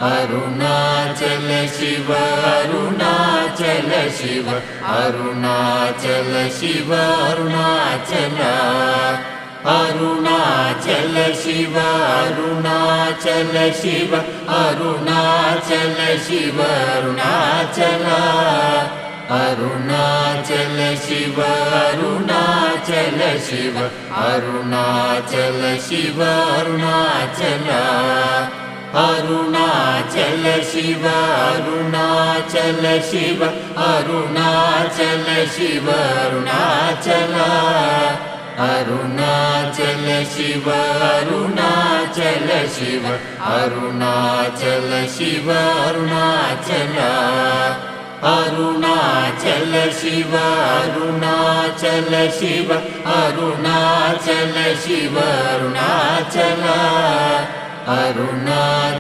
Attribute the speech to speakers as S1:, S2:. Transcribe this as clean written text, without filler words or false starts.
S1: Arunachal Shiva Arunachal Shiva Arunachal Shiva Arunachal Arunachal Shiva Arunachal Shiva Arunachal Shiva Arunachal Arunachal Shiva Arunachal Shiva Arunachal Shiva Arunachal Arunachal Shiva Arunachal Shiva Arunachal Shiva Arunachal Arunachal Shiva Arunachal Shiva Arunachal Shiva Arunachal Arunachal Shiva Arunachal Shiva Arunachal Shiva Arunachal Arunachal